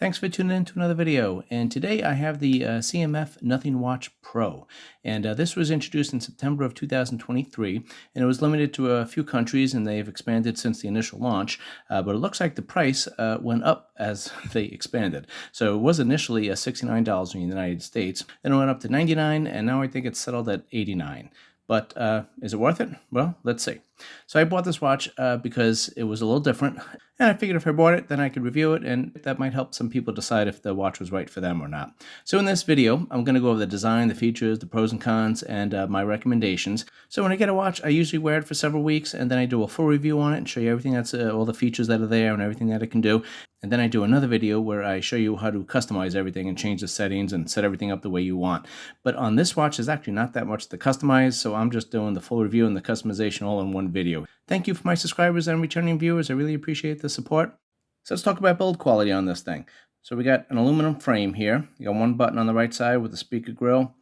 Thanks for tuning in to another video, and today I have the CMF Nothing Watch Pro, and this was introduced in September of 2023, and it was limited to a few countries, and they've expanded since the initial launch, but it looks like the price went up as they expanded. So it was initially $69 in the United States, then it went up to $99, and now I think it's settled at $89. But is it worth it? Well, let's see. So I bought this watch because it was a little different, and I figured if I bought it, then I could review it, and that might help some people decide if the watch was right for them or not. So in this video, I'm going to go over the design, the features, the pros and cons, and my recommendations. So when I get a watch, I usually wear it for several weeks, and then I do a full review on it and show you everything that's all the features that are there and everything that it can do. And then I do another video where I show you how to customize everything and change the settings and set everything up the way you want. But on this watch, there's actually not that much to customize, so I'm just doing the full review and the customization all in one video. Thank you for my subscribers and returning viewers. I really appreciate the support. So let's talk about build quality on this thing. So we got an aluminum frame here. You got one button on the right side with the speaker grill.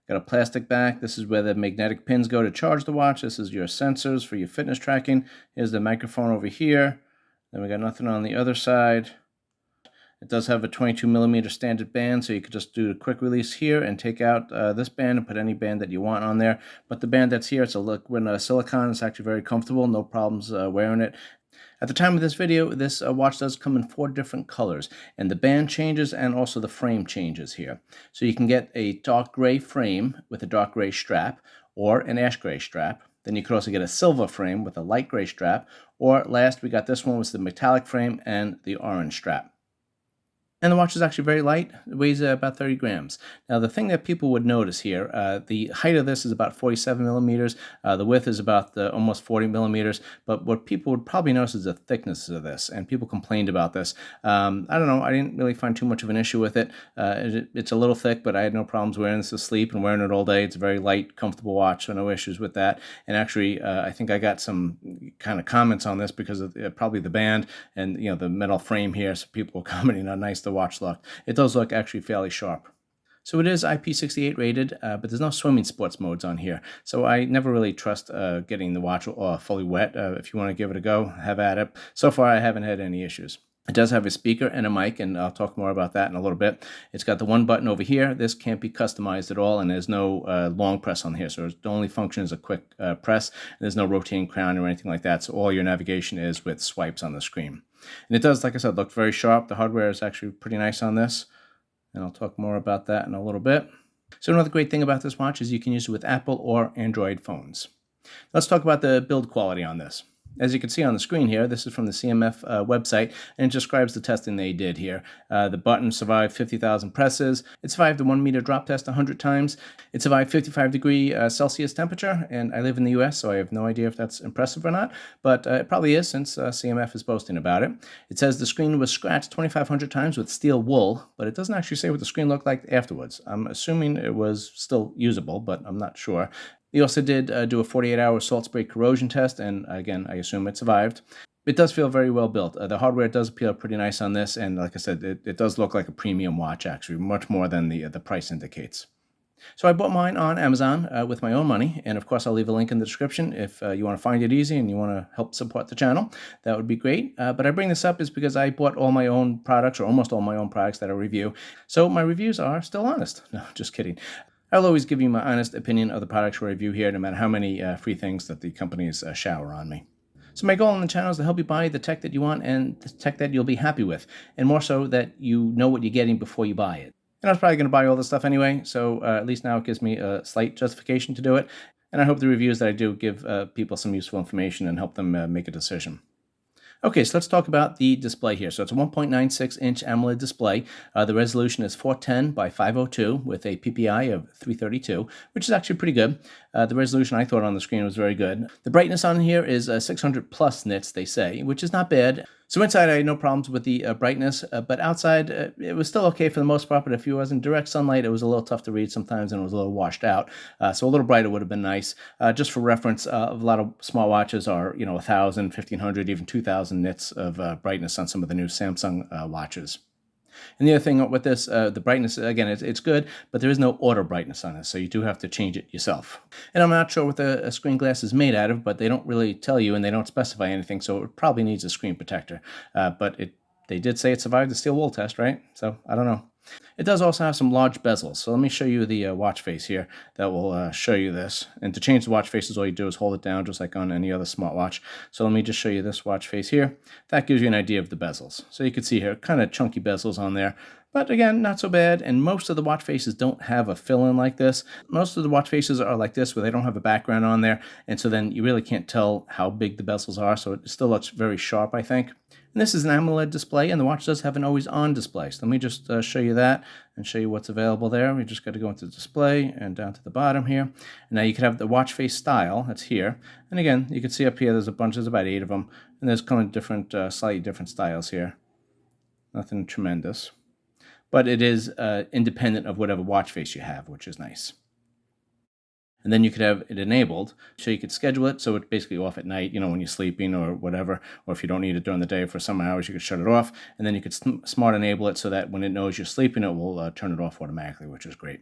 Got a plastic back. This is where the magnetic pins go to charge the watch. This is your sensors for your fitness tracking. Here's the microphone over here. Then we got nothing on the other side. It does have a 22mm standard band, so you could just do a quick release here and take out this band and put any band that you want on there. But the band that's here, it's a liquid silicone. It's actually very comfortable, no problems wearing it. At the time of this video, this watch does come in 4 different colors, and the band changes and also the frame changes here. So you can get a dark gray frame with a dark gray strap or an ash gray strap. Then you could also get a silver frame with a light gray strap, or last we got this one with the metallic frame and the orange strap. And the watch is actually very light. It weighs about 30 grams. Now, the thing that people would notice here, the height of this is about 47 millimeters. The width is about almost 40 millimeters. But what people would probably notice is the thickness of this. And people complained about this. I don't know. I didn't really find too much of an issue with it. It's a little thick, but I had no problems wearing this to sleep and wearing it all day. It's a very light, comfortable watch, so no issues with that. And actually, I think I got some kind of comments on this because of probably the band and the metal frame here. So people were commenting how nice the watch look. It does look actually fairly sharp. So it is IP68 rated, but there's no swimming sports modes on here. So I never really trust getting the watch fully wet. If you want to give it a go, have at it. So far, I haven't had any issues. It does have a speaker and a mic, and I'll talk more about that in a little bit. It's got the one button over here. This can't be customized at all, and there's no long press on here. So the only function is a quick press. And there's no rotating crown or anything like that. So all your navigation is with swipes on the screen. And it does, like I said, look very sharp. The hardware is actually pretty nice on this. And I'll talk more about that in a little bit. So another great thing about this watch is you can use it with Apple or Android phones. Let's talk about the build quality on this. As you can see on the screen here, this is from the CMF website, and it describes the testing they did here. The button survived 50,000 presses. It survived the 1 meter drop test 100 times. It survived 55-degree Celsius temperature, and I live in the US, so I have no idea if that's impressive or not, but it probably is since CMF is boasting about it. It says the screen was scratched 2,500 times with steel wool, but it doesn't actually say what the screen looked like afterwards. I'm assuming it was still usable, but I'm not sure. They also did do a 48-hour salt spray corrosion test, and again, I assume it survived. It does feel very well built. The hardware does appear pretty nice on this, and like I said, it does look like a premium watch, actually, much more than the price indicates. So I bought mine on Amazon with my own money, and of course I'll leave a link in the description if you want to find it easy and you want to help support the channel. That would be great. But I bring this up is because I bought all my own products, or almost all my own products that I review. So my reviews are still honest. No, just kidding. I'll always give you my honest opinion of the products we review here, no matter how many free things that the companies shower on me. So my goal on the channel is to help you buy the tech that you want and the tech that you'll be happy with, and more so that you know what you're getting before you buy it. And I was probably going to buy all this stuff anyway, so at least now it gives me a slight justification to do it, and I hope the reviews that I do give people some useful information and help them make a decision. Okay, so let's talk about the display here. So it's a 1.96-inch AMOLED display. The resolution is 410 by 502 with a PPI of 332, which is actually pretty good. The resolution I thought on the screen was very good. The brightness on here is 600 plus nits, they say, which is not bad. So inside I had no problems with the brightness, but outside it was still okay for the most part, but if you was in direct sunlight, it was a little tough to read sometimes and it was a little washed out. So a little brighter would have been nice. Just for reference, a lot of smartwatches are, 1,000, 1,500, even 2,000 nits of brightness on some of the new Samsung watches. And the other thing with this, the brightness, again, it's good, but there is no auto brightness on this, so you do have to change it yourself. And I'm not sure what the screen glass is made out of, but they don't really tell you and they don't specify anything, so it probably needs a screen protector. But it They did say it survived the steel wool test, right? So I don't know. It does also have some large bezels. So let me show you the watch face here that will show you this. And to change the watch faces, all you do is hold it down just like on any other smartwatch. So let me just show you this watch face here. That gives you an idea of the bezels. So you can see here, kind of chunky bezels on there. But again, not so bad. And most of the watch faces don't have a fill-in like this. Most of the watch faces are like this, where they don't have a background on there. And so then you really can't tell how big the bezels are. So it still looks very sharp, I think. And this is an AMOLED display, and the watch does have an always-on display. So let me just show you that and show you what's available there. We just got to go into display and down to the bottom here. And now you can have the watch face style. That's here. And again, you can see up here there's a bunch. There's about 8 of them. And there's kind of different, slightly different styles here. Nothing tremendous. But it is independent of whatever watch face you have, which is nice. And then you could have it enabled, so you could schedule it so it's basically off at night, when you're sleeping or whatever, or if you don't need it during the day for some hours, you could shut it off, and then you could smart enable it so that when it knows you're sleeping, it will turn it off automatically, which is great.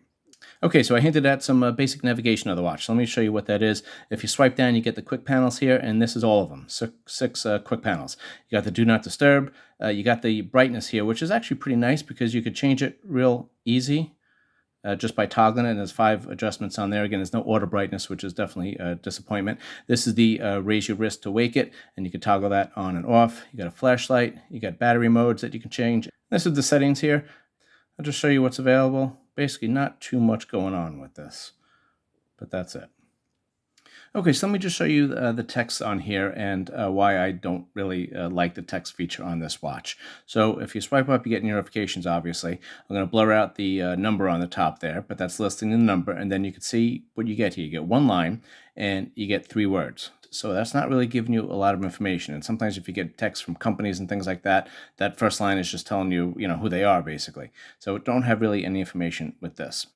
Okay, so I hinted at some basic navigation of the watch. So let me show you what that is. If you swipe down, you get the quick panels here, and this is all of them, six quick panels. You got the Do Not Disturb. You got the brightness here, which is actually pretty nice because you could change it real easy. Just by toggling it, and there's 5 adjustments on there. Again, there's no auto brightness, which is definitely a disappointment. This is the raise your wrist to wake it, and you can toggle that on and off. You got a flashlight, you got battery modes that you can change. This is the settings here. I'll just show you what's available. Basically, not too much going on with this, but that's it. Okay, so let me just show you the text on here and why I don't really like the text feature on this watch. So if you swipe up, you get notifications, obviously. I'm going to blur out the number on the top there, but that's listing the number, and then you can see what you get here. You get 1 line, and you get 3 words. So that's not really giving you a lot of information. And sometimes if you get text from companies and things like that, that first line is just telling you, who they are, basically. So don't have really any information with this.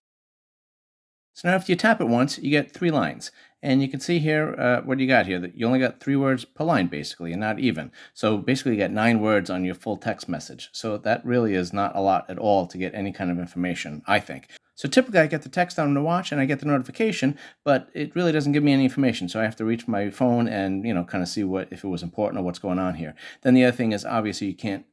So now after you tap it once, you get 3 lines. And you can see here, what you got here, that you only got 3 words per line, basically, and not even. So basically you got 9 words on your full text message. So that really is not a lot at all to get any kind of information, I think. So typically I get the text on the watch and I get the notification, but it really doesn't give me any information. So I have to reach my phone and, kind of see if it was important or what's going on here. Then the other thing is, obviously you can't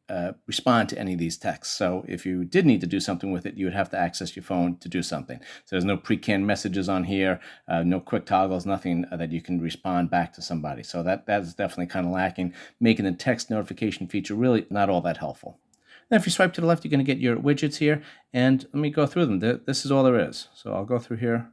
respond to any of these texts. So if you did need to do something with it, you would have to access your phone to do something. So there's no pre-canned messages on here, no quick toggles, nothing that you can respond back to somebody. So that's definitely kind of lacking, making the text notification feature really not all that helpful. Then if you swipe to the left, you're going to get your widgets here, and let me go through them. This is all there is. So I'll go through here.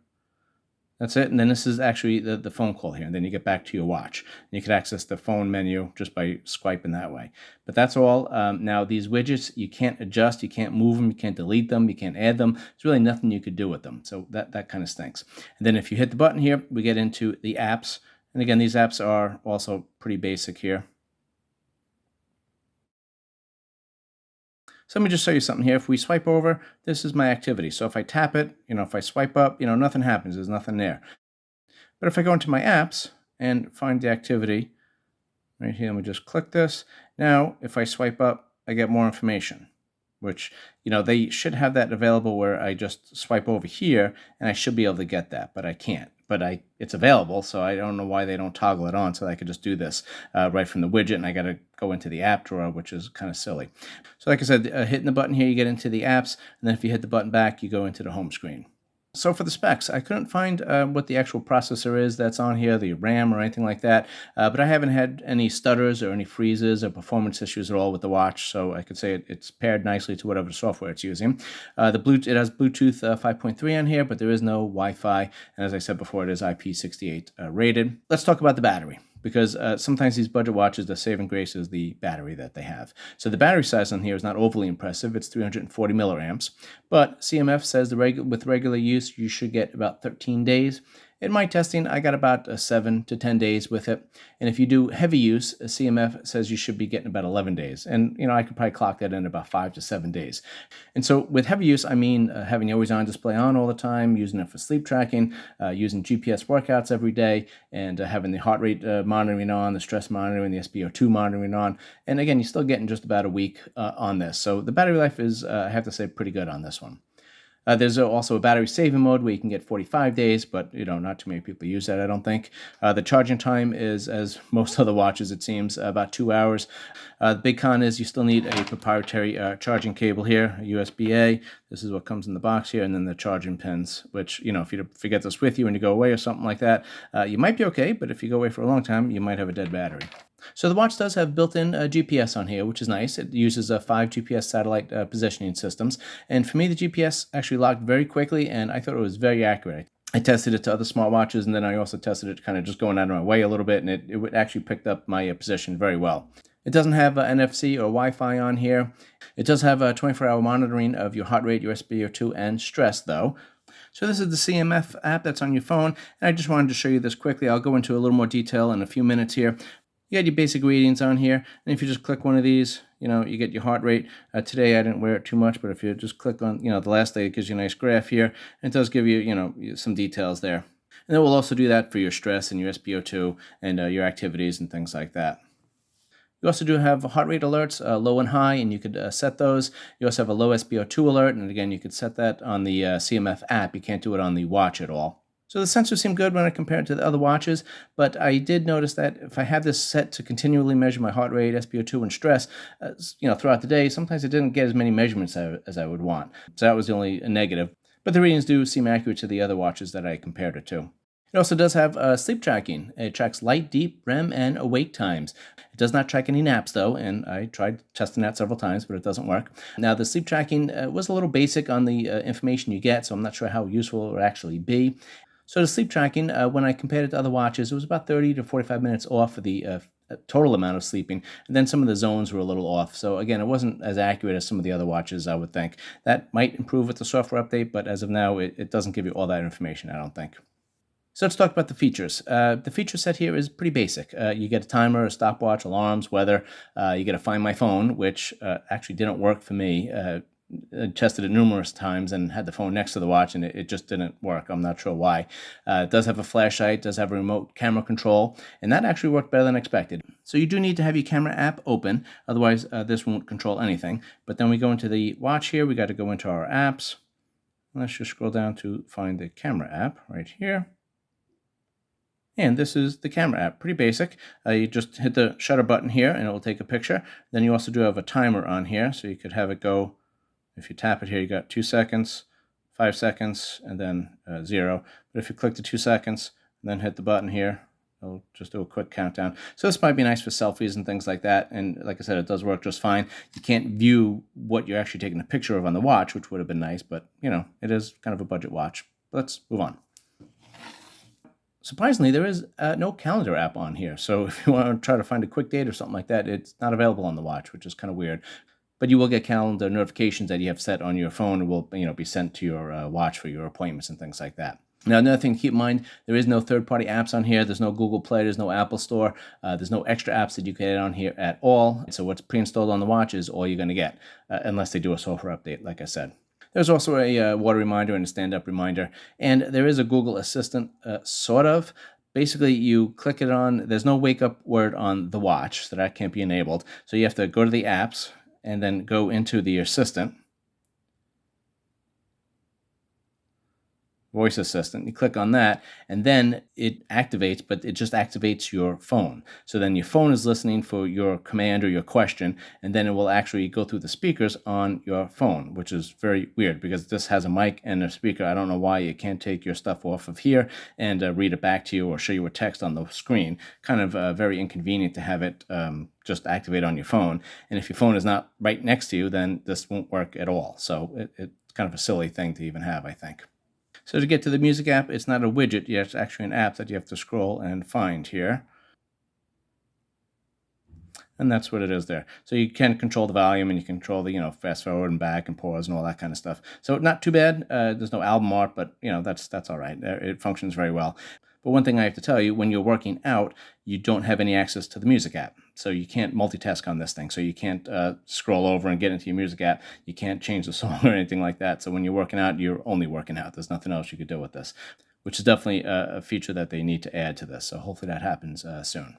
That's it, and then this is actually the phone call here, and then you get back to your watch. And you can access the phone menu just by swiping that way. But that's all. Now, these widgets, you can't adjust, you can't move them, you can't delete them, you can't add them. There's really nothing you could do with them, so that kind of stinks. And then if you hit the button here, we get into the apps. And again, these apps are also pretty basic here. So let me just show you something here. If we swipe over, this is my activity. So if I tap it, if I swipe up, nothing happens. There's nothing there. But if I go into my apps and find the activity, right here, let me just click this. Now, if I swipe up, I get more information, which, they should have that available where I just swipe over here and I should be able to get that, but I can't. But it's available, so I don't know why they don't toggle it on so I could just do this right from the widget, and I got to go into the app drawer, which is kind of silly. So like I said, hitting the button here, you get into the apps, and then if you hit the button back, you go into the home screen. So for the specs, I couldn't find what the actual processor is that's on here, the RAM or anything like that, but I haven't had any stutters or any freezes or performance issues at all with the watch, so I could say it's paired nicely to whatever software it's using. It has Bluetooth 5.3 on here, but there is no Wi-Fi, and as I said before, it is IP68 rated. Let's talk about the battery, because sometimes these budget watches, the saving grace is the battery that they have. So the battery size on here is not overly impressive. It's 340 milliamps, but CMF says with regular use, you should get about 13 days. In my testing, I got about 7 to 10 days with it. And if you do heavy use, CMF says you should be getting about 11 days. And, I could probably clock that in about 5 to 7 days. And so with heavy use, I mean having the always-on display on all the time, using it for sleep tracking, using GPS workouts every day, and having the heart rate monitoring on, the stress monitoring, the SpO2 monitoring on. And again, you're still getting just about a week on this. So the battery life is, I have to say, pretty good on this one. There's also a battery saving mode where you can get 45 days, but not too many people use that, I don't think. The charging time is, as most other watches, it seems, about 2 hours. The big con is you still need a proprietary charging cable here, a USB-A. This is what comes in the box here, and then the charging pins, which, if you forget this with you when you go away or something like that, you might be okay, but if you go away for a long time, you might have a dead battery. So the watch does have built-in GPS on here, which is nice. It uses 5 GPS satellite positioning systems. And for me, the GPS actually locked very quickly, and I thought it was very accurate. I tested it to other smartwatches, and then I also tested it kind of just going out of my way a little bit, and it actually picked up my position very well. It doesn't have NFC or Wi-Fi on here. It does have a 24-hour monitoring of your heart rate, your SpO2, and stress, though. So this is the CMF app that's on your phone, and I just wanted to show you this quickly. I'll go into a little more detail in a few minutes here. You got your basic readings on here, and if you just click one of these, you get your heart rate. Today I didn't wear it too much, but if you just click on, the last day, it gives you a nice graph here, and it does give you, some details there. And it will also do that for your stress and your SpO2 and your activities and things like that. You also do have heart rate alerts, low and high, and you could set those. You also have a low SpO2 alert, and again, you could set that on the CMF app. You can't do it on the watch at all. So the sensors seem good when I compare it to the other watches, but I did notice that if I have this set to continually measure my heart rate, SpO2, and stress, throughout the day, sometimes it didn't get as many measurements as I would want. So that was the only negative. But the readings do seem accurate to the other watches that I compared it to. It also does have sleep tracking. It tracks light, deep, REM, and awake times. It does not track any naps, though, and I tried testing that several times, but it doesn't work. Now, the sleep tracking was a little basic on the information you get, so I'm not sure how useful it would actually be. So the sleep tracking, when I compared it to other watches, it was about 30 to 45 minutes off for the total amount of sleeping, and then some of the zones were a little off. So again, it wasn't as accurate as some of the other watches, I would think. That might improve with the software update, but as of now, it doesn't give you all that information, I don't think. So let's talk about the features. The feature set here is pretty basic. You get a timer, a stopwatch, alarms, weather. You get a Find My Phone, which actually didn't work for me. I tested it numerous times and had the phone next to the watch, and it just didn't work. I'm not sure why. It does have a flashlight, does have a remote camera control, and that actually worked better than expected. So you do need to have your camera app open, otherwise this won't control anything. But then we go into the watch here. We got to go into our apps. Let's just scroll down to find the camera app right here. And this is the camera app, pretty basic. You just hit the shutter button here and it will take a picture. Then you also do have a timer on here, so you could have it go, if you tap it here, you got 2 seconds, 5 seconds, and then 0. But if you click the 2 seconds and then hit the button here, it'll just do a quick countdown. So this might be nice for selfies and things like that. And like I said, it does work just fine. You can't view what you're actually taking a picture of on the watch, which would have been nice, but it is kind of a budget watch. Let's move on. Surprisingly, there is no calendar app on here. So if you want to try to find a quick date or something like that, it's not available on the watch, which is kind of weird. But you will get calendar notifications that you have set on your phone and will be sent to your watch for your appointments and things like that. Now, another thing to keep in mind, there is no third-party apps on here. There's no Google Play. There's no Apple Store. There's no extra apps that you can add on here at all. So what's pre-installed on the watch is all you're going to get, unless they do a software update, like I said. There's also a water reminder and a stand-up reminder. And there is a Google Assistant, sort of. Basically, you click it on. There's no wake-up word on the watch, so that can't be enabled. So you have to go to the apps and then go into the Assistant. Voice Assistant. You click on that, and then it activates, but it just activates your phone. So then your phone is listening for your command or your question, and then it will actually go through the speakers on your phone, which is very weird because this has a mic and a speaker. I don't know why you can't take your stuff off of here and read it back to you or show you a text on the screen. Kind of very inconvenient to have it just activate on your phone. And if your phone is not right next to you, then this won't work at all. So it's kind of a silly thing to even have, I think. So to get to the music app, it's not a widget. It's actually an app that you have to scroll and find here. And that's what it is there. So you can control the volume and you control the, fast forward and back and pause and all that kind of stuff. So not too bad. There's no album art, but, that's all right. It functions very well. But one thing I have to tell you, when you're working out, you don't have any access to the music app. So you can't multitask on this thing. So you can't scroll over and get into your music app. You can't change the song or anything like that. So when you're working out, you're only working out. There's nothing else you could do with this, which is definitely a feature that they need to add to this. So hopefully that happens soon.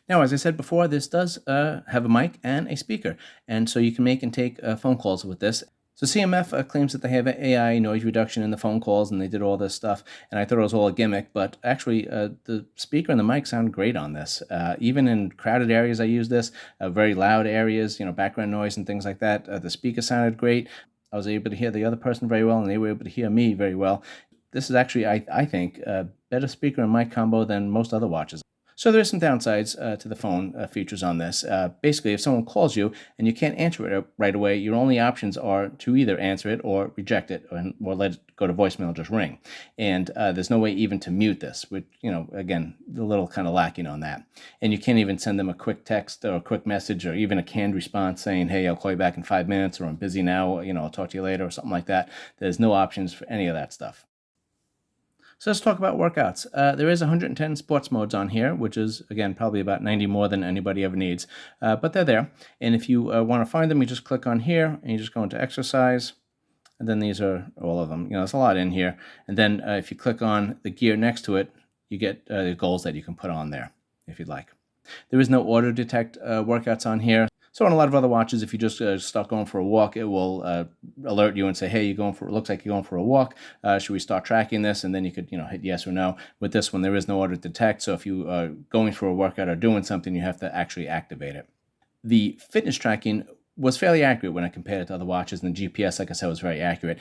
Now, as I said before, this does have a mic and a speaker. And so you can make and take phone calls with this. So CMF claims that they have AI noise reduction in the phone calls, and they did all this stuff. And I thought it was all a gimmick, but actually, the speaker and the mic sound great on this. Even in crowded areas, I use this. Very loud areas, background noise and things like that. The speaker sounded great. I was able to hear the other person very well, and they were able to hear me very well. This is actually, I think, a better speaker and mic combo than most other watches. So there's some downsides to the phone features on this. Basically, if someone calls you and you can't answer it right away, your only options are to either answer it or reject it, or let it go to voicemail, just ring. And there's no way even to mute this, which, again, a little kind of lacking on that. And you can't even send them a quick text or a quick message or even a canned response saying, hey, I'll call you back in 5 minutes, or I'm busy now, I'll talk to you later, or something like that. There's no options for any of that stuff. So let's talk about workouts. There is 110 sports modes on here, which is, again, probably about 90 more than anybody ever needs. But they're there. And if you want to find them, you just click on here, and you just go into exercise. And then these are all of them. There's a lot in here. And then if you click on the gear next to it, you get the goals that you can put on there, if you'd like. There is no auto detect workouts on here. So on a lot of other watches, if you just start going for a walk, it will alert you and say, hey, looks like you're going for a walk. Should we start tracking this? And then you could, hit yes or no. With this one, there is no auto detect. So if you are going for a workout or doing something, you have to actually activate it. The fitness tracking was fairly accurate when I compared it to other watches, and the GPS, like I said, was very accurate.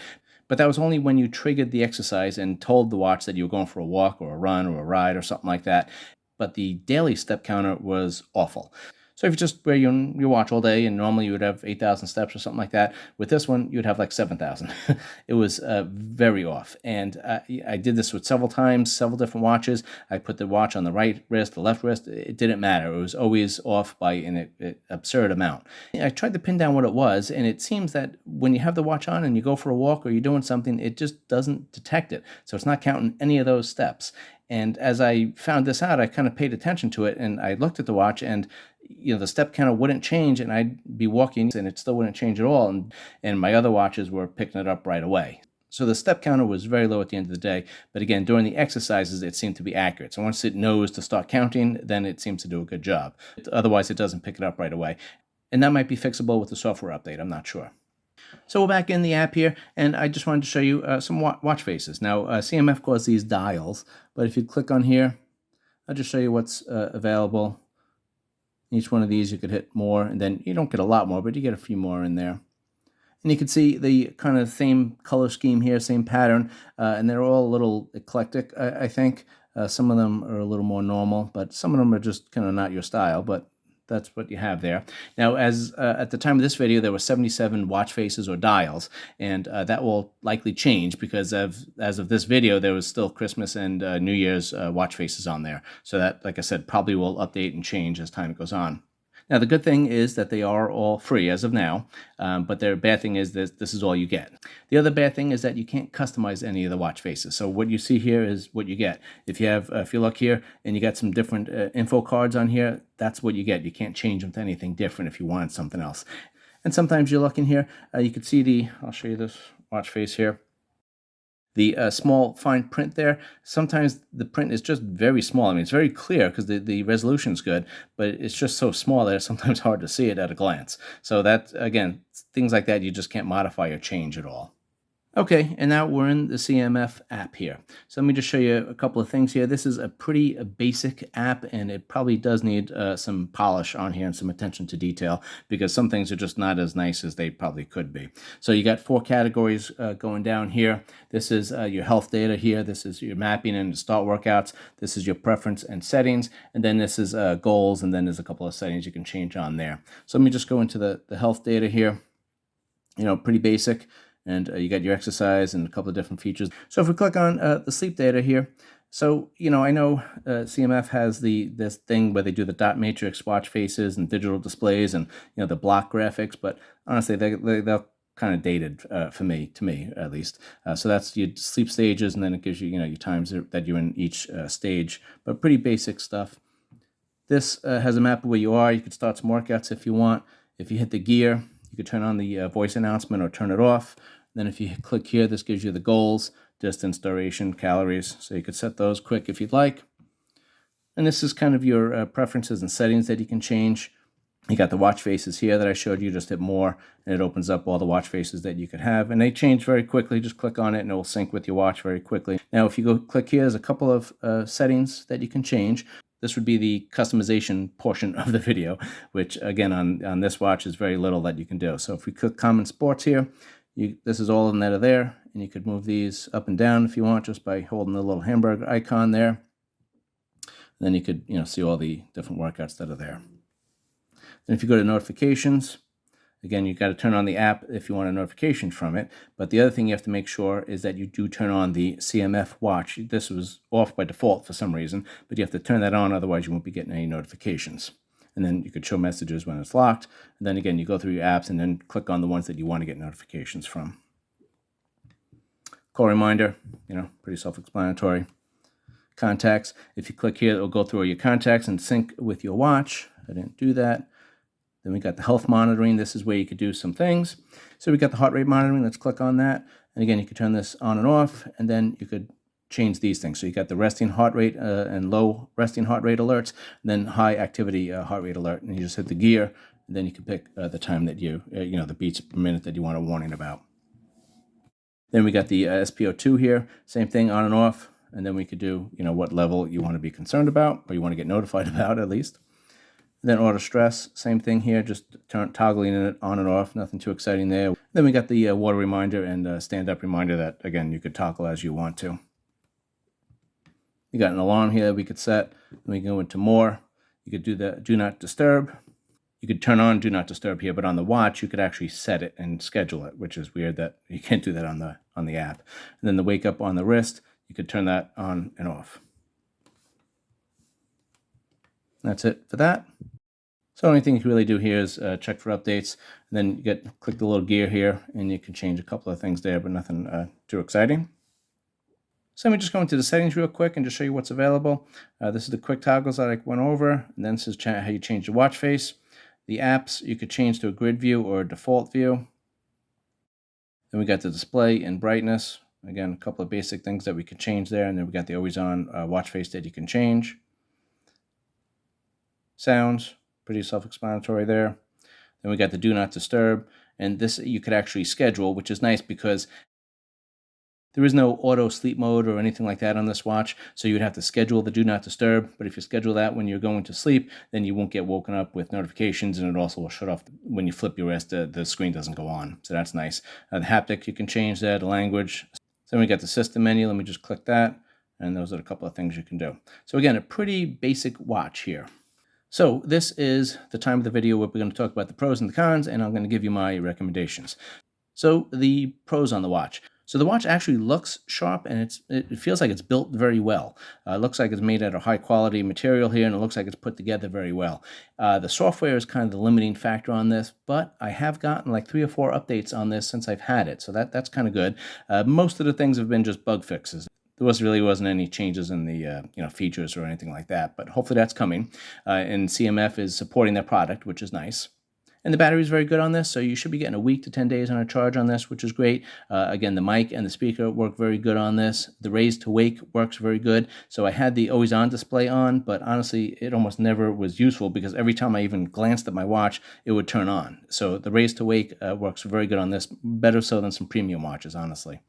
But that was only when you triggered the exercise and told the watch that you were going for a walk or a run or a ride or something like that. But the daily step counter was awful. So if you just wear your watch all day, and normally you would have 8,000 steps or something like that, with this one, you'd have like 7,000. It was very off. And I did this with several times, several different watches. I put the watch on the right wrist, the left wrist. It didn't matter. It was always off by an absurd amount. I tried to pin down what it was, and it seems that when you have the watch on and you go for a walk or you're doing something, it just doesn't detect it. So it's not counting any of those steps. And as I found this out, I kind of paid attention to it, and I looked at the watch, and the step counter wouldn't change, and I'd be walking and it still wouldn't change at all. And my other watches were picking it up right away. So the step counter was very low at the end of the day. But again, during the exercises, it seemed to be accurate. So once it knows to start counting, then it seems to do a good job. Otherwise, it doesn't pick it up right away. And that might be fixable with the software update. I'm not sure. So we're back in the app here, and I just wanted to show you some watch faces. Now, CMF calls these dials, but if you click on here, I'll just show you what's available. Each one of these you could hit more, and then you don't get a lot more, but you get a few more in there. And you can see the kind of same color scheme here, same pattern, and they're all a little eclectic, I think. Some of them are a little more normal, but some of them are just kind of not your style, but that's what you have there. Now, as at the time of this video, there were 77 watch faces or dials, and that will likely change because as of this video, there was still Christmas and New Year's watch faces on there. So that, like I said, probably will update and change as time goes on. Now, the good thing is that they are all free as of now, but the bad thing is that this is all you get. The other bad thing is that you can't customize any of the watch faces. So what you see here is what you get. If you look here and you got some different info cards on here, that's what you get. You can't change them to anything different if you wanted something else. And sometimes you look in here, you can see I'll show you this watch face here. The small fine print there, sometimes the print is just very small. I mean, it's very clear because the resolution is good, but it's just so small that it's sometimes hard to see it at a glance. So that, again, things like that you just can't modify or change at all. Okay, and now we're in the CMF app here. So let me just show you a couple of things here. This is a pretty basic app, and it probably does need some polish on here and some attention to detail because some things are just not as nice as they probably could be. So you got 4 categories going down here. This is your health data here. This is your mapping and start workouts. This is your preference and settings. And then this is goals, and then there's a couple of settings you can change on there. So let me just go into the health data here. Pretty basic. And you got your exercise and a couple of different features. So if we click on the sleep data here, so, I know CMF has this thing where they do the dot matrix watch faces and digital displays and, the block graphics, but honestly, they're kind of dated to me at least. So that's your sleep stages, and then it gives you, your times that you're in each stage, but pretty basic stuff. This has a map of where you are. You could start some workouts if you want. If you hit the gear, you could turn on the voice announcement or turn it off. Then if you click here, this gives you the goals, distance, duration, calories. So you could set those quick if you'd like. And this is kind of your preferences and settings that you can change. You got the watch faces here that I showed you. Just hit more and it opens up all the watch faces that you could have. And they change very quickly. Just click on it and it will sync with your watch very quickly. Now, if you go click here, there's a couple of settings that you can change. This would be the customization portion of the video, which again on this watch is very little that you can do. So if we click common sports here, this is all of them that are there. And you could move these up and down if you want just by holding the little hamburger icon there. And then you could see all the different workouts that are there. Then if you go to notifications, again, you've got to turn on the app if you want a notification from it. But the other thing you have to make sure is that you do turn on the CMF watch. This was off by default for some reason, but you have to turn that on, otherwise you won't be getting any notifications. And then you could show messages when it's locked. And then again, you go through your apps and then click on the ones that you want to get notifications from. Call reminder, pretty self-explanatory. Contacts, if you click here, it will go through all your contacts and sync with your watch. I didn't do that. Then we got the health monitoring. This is where you could do some things. So we got the heart rate monitoring. Let's click on that. And again, you could turn this on and off, and then you could change these things. So you got the resting heart rate and low resting heart rate alerts, and then high activity heart rate alert. And you just hit the gear, and then you can pick the time that the beats per minute that you want a warning about. Then we got the SpO2 here. Same thing, on and off. And then we could do, what level you want to be concerned about, or you want to get notified about at least. Then auto stress, same thing here, just toggling it on and off, nothing too exciting there. Then we got the water reminder and stand-up reminder that, again, you could toggle as you want to. You got an alarm here that we could set. Then we can go into more. You could do the do not disturb. You could turn on do not disturb here, but on the watch, you could actually set it and schedule it, which is weird that you can't do that on the app. And then the wake up on the wrist, you could turn that on and off. That's it for that. So the only thing you can really do here is check for updates. And then you click the little gear here, and you can change a couple of things there, but nothing too exciting. So let me just go into the settings real quick and just show you what's available. This is the quick toggles that I went over. And then this is how you change the watch face. The apps, you could change to a grid view or a default view. Then we got the display and brightness. Again, a couple of basic things that we can change there. And then we got the always on watch face that you can change. Sounds, pretty self-explanatory there. Then we got the do not disturb. And this you could actually schedule, which is nice because there is no auto sleep mode or anything like that on this watch. So you would have to schedule the do not disturb. But if you schedule that when you're going to sleep, then you won't get woken up with notifications, and it also will shut off when you flip your wrist, the screen doesn't go on. So that's nice. The haptic, you can change that, the language. Then we got the system menu. Let me just click that. And those are a couple of things you can do. So again, a pretty basic watch here. So this is the time of the video where we're going to talk about the pros and the cons, and I'm going to give you my recommendations. So the pros on the watch. So the watch actually looks sharp, and it feels like it's built very well. It looks like it's made out of high quality material here, and it looks like it's put together very well. The software is kind of the limiting factor on this, but I have gotten like 3 or 4 updates on this since I've had it, so that's kind of good. Most of the things have been just bug fixes. There really wasn't any changes in the features or anything like that, but hopefully that's coming. And CMF is supporting their product, which is nice. And the battery is very good on this, so you should be getting a week to 10 days on a charge on this, which is great. Again, the mic and the speaker work very good on this. The raise to wake works very good. So I had the always on display on, but honestly, it almost never was useful because every time I even glanced at my watch, it would turn on. So the raise to wake works very good on this, better so than some premium watches, honestly.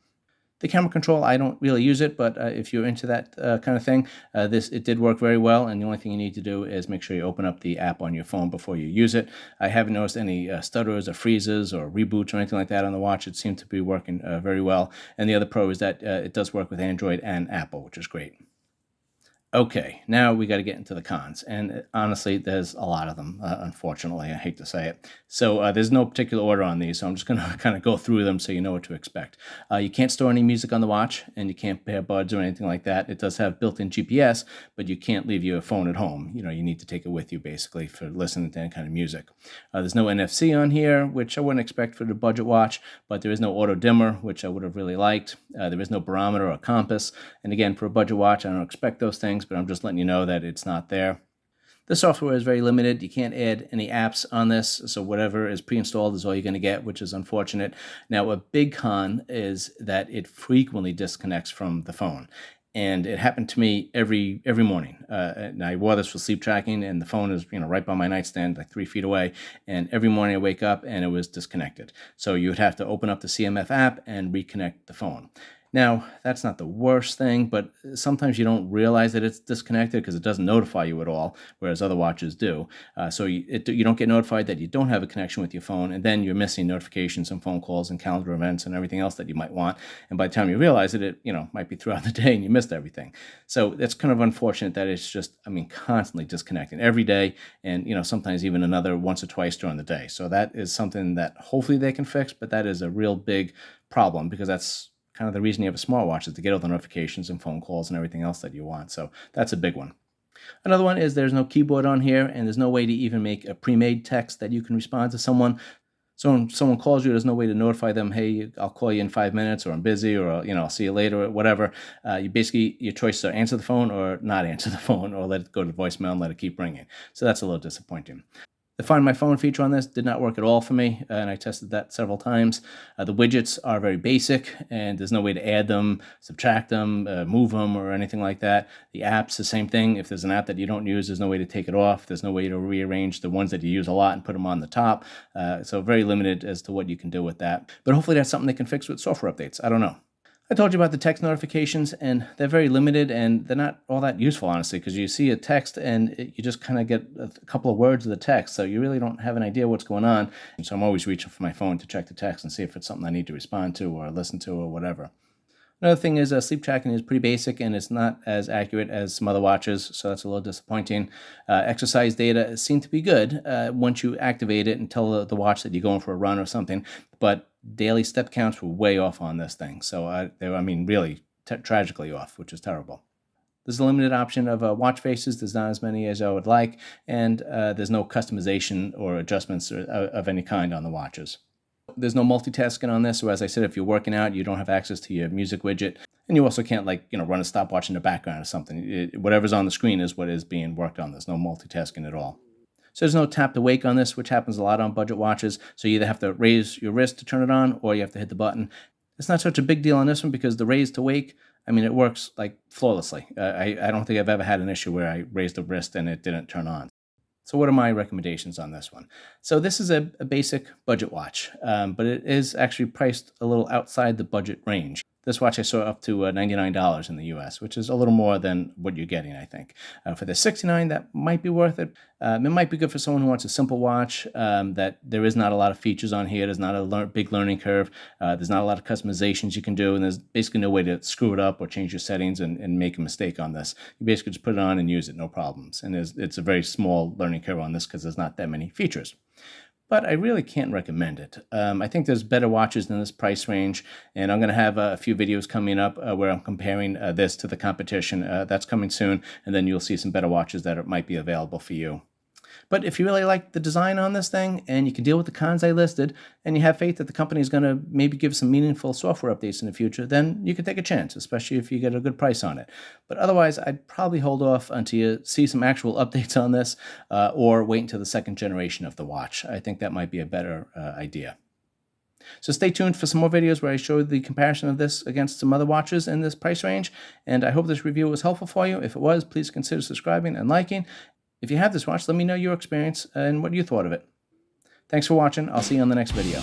The camera control, I don't really use it, but if you're into that kind of thing, it did work very well, and the only thing you need to do is make sure you open up the app on your phone before you use it. I haven't noticed any stutters or freezes or reboots or anything like that on the watch. It seemed to be working very well, and the other pro is that it does work with Android and Apple, which is great. Okay, now we got to get into the cons, and honestly, there's a lot of them, unfortunately. I hate to say it. So there's no particular order on these, so I'm just going to kind of go through them so you know what to expect. You can't store any music on the watch, and you can't pair buds or anything like that. It does have built-in GPS, but you can't leave your phone at home. You need to take it with you, basically, for listening to any kind of music. There's no NFC on here, which I wouldn't expect for the budget watch, but there is no auto dimmer, which I would have really liked. There is no barometer or compass, and again, for a budget watch, I don't expect those things, but I'm just letting you know that it's not there. The software is very limited. You can't add any apps on this, so whatever is pre-installed is all you're going to get, which is unfortunate. Now, a big con is that it frequently disconnects from the phone. And it happened to me every morning. And I wore this for sleep tracking, and the phone is right by my nightstand, like 3 feet away. And every morning I wake up and it was disconnected. So you would have to open up the CMF app and reconnect the phone. Now, that's not the worst thing, but sometimes you don't realize that it's disconnected because it doesn't notify you at all, whereas other watches do. So you don't get notified that you don't have a connection with your phone, and then you're missing notifications and phone calls and calendar events and everything else that you might want. And by the time you realize it, it might be throughout the day and you missed everything. So it's kind of unfortunate that it's just, constantly disconnecting every day, and sometimes even another once or twice during the day. So that is something that hopefully they can fix, but that is a real big problem because that's kind of the reason you have a smartwatch, is to get all the notifications and phone calls and everything else that you want. So that's a big one. Another one is there's no keyboard on here, and there's no way to even make a pre-made text that you can respond to someone. So when someone calls you, there's no way to notify them, hey, I'll call you in 5 minutes, or I'm busy, or I'll see you later, or whatever. Your choices are answer the phone or not answer the phone, or let it go to voicemail and let it keep ringing. So that's a little disappointing. The Find My Phone feature on this did not work at all for me, and I tested that several times. The widgets are very basic, and there's no way to add them, subtract them, move them, or anything like that. The apps, the same thing. If there's an app that you don't use, there's no way to take it off. There's no way to rearrange the ones that you use a lot and put them on the top. So very limited as to what you can do with that. But hopefully that's something they can fix with software updates. I don't know. I told you about the text notifications, and they're very limited, and they're not all that useful, honestly, because you see a text and you just kind of get a couple of words of the text, so you really don't have an idea what's going on. And so I'm always reaching for my phone to check the text and see if it's something I need to respond to or listen to or whatever. Another thing is sleep tracking is pretty basic, and it's not as accurate as some other watches, so that's a little disappointing. Exercise data seem to be good once you activate it and tell the watch that you're going for a run or something, but daily step counts were way off on this thing. So they were, really tragically off, which is terrible. There's a limited option of watch faces. There's not as many as I would like, and there's no customization or adjustments of any kind on the watches. There's no multitasking on this, so as I said, if you're working out, you don't have access to your music widget, and you also can't run a stopwatch in the background or something. Whatever's on the screen is what is being worked on. There's no multitasking at all. So there's no tap to wake on this, which happens a lot on budget watches. So you either have to raise your wrist to turn it on, or you have to hit the button. It's not such a big deal on this one because the raise to wake, it works flawlessly. I don't think I've ever had an issue where I raised the wrist and it didn't turn on. So what are my recommendations on this one? So this is a basic budget watch, but it is actually priced a little outside the budget range. This watch I saw up to $99 in the US, which is a little more than what you're getting, I think. For the $69, that might be worth it. It might be good for someone who wants a simple watch, that there is not a lot of features on here. There's not a big learning curve. There's not a lot of customizations you can do, and there's basically no way to screw it up or change your settings and make a mistake on this. You basically just put it on and use it, no problems. And it's a very small learning curve on this because there's not that many features. But I really can't recommend it. I think there's better watches than this price range, and I'm going to have a few videos coming up where I'm comparing this to the competition. That's coming soon, and then you'll see some better watches that might be available for you. But if you really like the design on this thing, and you can deal with the cons I listed, and you have faith that the company is going to maybe give some meaningful software updates in the future, then you can take a chance, especially if you get a good price on it. But otherwise, I'd probably hold off until you see some actual updates on this, or wait until the second generation of the watch. I think that might be a better idea. So stay tuned for some more videos where I show the comparison of this against some other watches in this price range, and I hope this review was helpful for you. If it was, please consider subscribing and liking. If you have this watch, let me know your experience and what you thought of it. Thanks for watching. I'll see you on the next video.